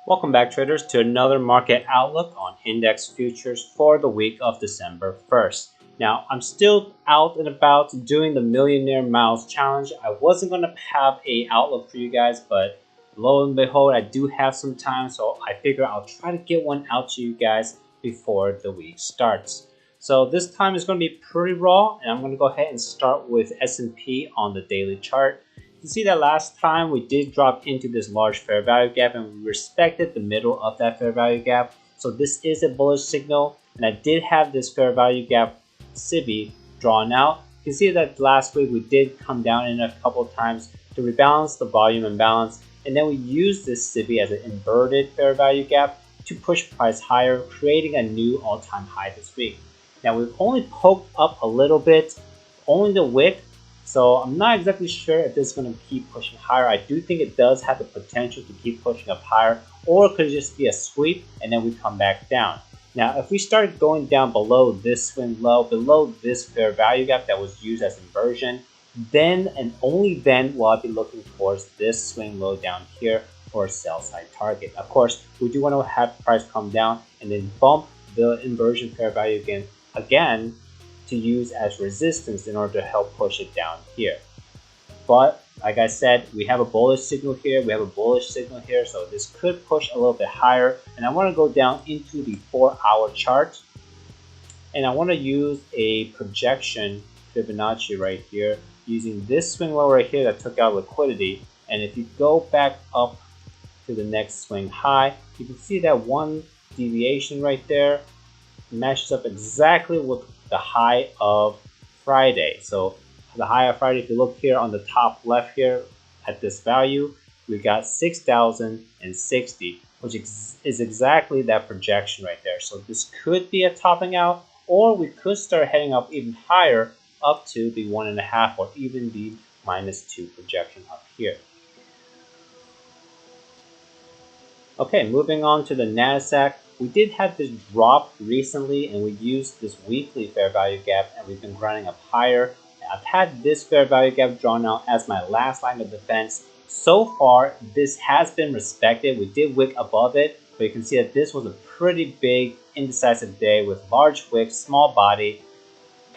Welcome back, traders, to another market outlook on index futures for the week of December 1st. Now, I'm still out and about doing the Millionaire Miles challenge. I wasn't going to have a outlook for you guys, but lo and behold, I do have some time, so I figure I'll try to get one out to you guys before the week starts. So this time is going to be pretty raw, and I'm going to go ahead and start with S&P on the daily chart. You can see that last time we did drop into this large fair value gap, and we respected the middle of that fair value gap. So this is a bullish signal, and I did have this fair value gap SIBI drawn out. You can see that last week we did come down in a couple of times to rebalance the volume imbalance, and then we used this SIBI as an inverted fair value gap to push price higher, creating a new all-time high this week. Now we've only poked up a little bit, only the wick, so I'm not exactly sure if this is going to keep pushing higher. I do think it does have the potential to keep pushing up higher, or it could just be a sweep and then we come back down. Now if we start going down below this swing low, below this fair value gap that was used as inversion, then and only then will I be looking towards this swing low down here for a sell side target. Of course, we do want to have price come down and then bump the inversion fair value again to use as resistance in order to help push it down here. But like I said, we have a bullish signal here, we have a bullish signal here, so this could push a little bit higher. And I want to go down into the 4-hour chart, and I want to use a projection Fibonacci right here using this swing low right here that took out liquidity. And if you go back up to the next swing high, you can see that one deviation right there matches up exactly with the high of Friday. So the high of Friday, if you look here on the top left here at this value, we got 6,060, which is exactly that projection right there. So this could be a topping out, or we could start heading up even higher up to the 1.5 or even the -2 projection up here. Okay, moving on to the Nasdaq. We did have this drop recently, and we used this weekly fair value gap, and we've been grinding up higher. I've had this fair value gap drawn out as my last line of defense. So far, this has been respected. We did wick above it, but you can see that this was a pretty big indecisive day with large wicks, small body.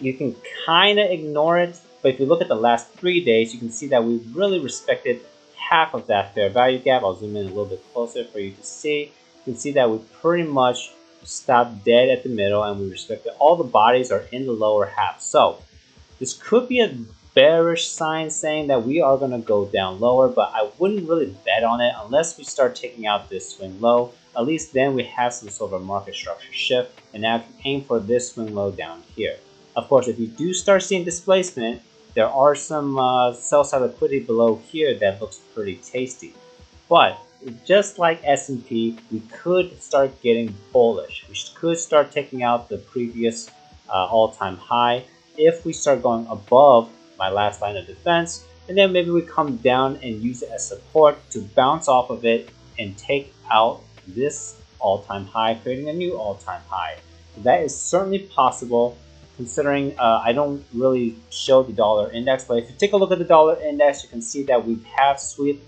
You can kind of ignore it, but if you look at the last 3 days, you can see that we really respected half of that fair value gap. I'll zoom in a little bit closer for you to see. You can see that we pretty much stopped dead at the middle, and we respected all the bodies are in the lower half. So this could be a bearish sign saying that we are going to go down lower, but I wouldn't really bet on it unless we start taking out this swing low. At least then we have some sort of a market structure shift, and now if you aim for this swing low down here. Of course, if you do start seeing displacement, there are some sell side liquidity below here that looks pretty tasty. But just like S&P, we could start getting bullish. We could start taking out the previous all-time high if we start going above my last line of defense, and then maybe we come down and use it as support to bounce off of it and take out this all-time high, creating a new all-time high. That is certainly possible, considering I don't really show the dollar index, but if you take a look at the dollar index, you can see that we have swept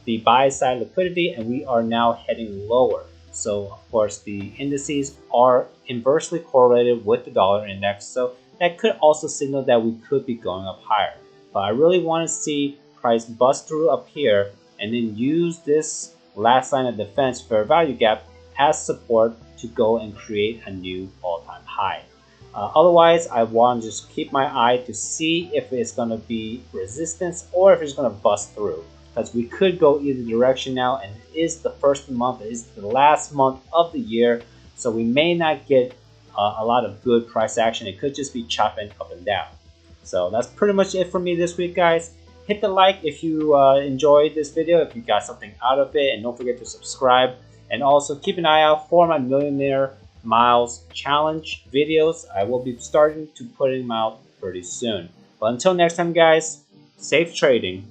the buy side liquidity and we are now heading lower. So of course the indices are inversely correlated with the dollar index, so that could also signal that we could be going up higher. But I really want to see price bust through up here and then use this last line of defense fair value gap as support to go and create a new all-time high. Otherwise, I want to just keep my eye to see if it's going to be resistance or if it's going to bust through. Because we could go either direction now, and it is the first month, it is the last month of the year, so we may not get a lot of good price action. It could just be chopping up and down. So that's pretty much it for me this week, guys. Hit the like if you enjoyed this video, if you got something out of it, and don't forget to subscribe. And also keep an eye out for my Millionaire Miles challenge videos. I will be starting to put them out pretty soon. But until next time, guys, safe trading.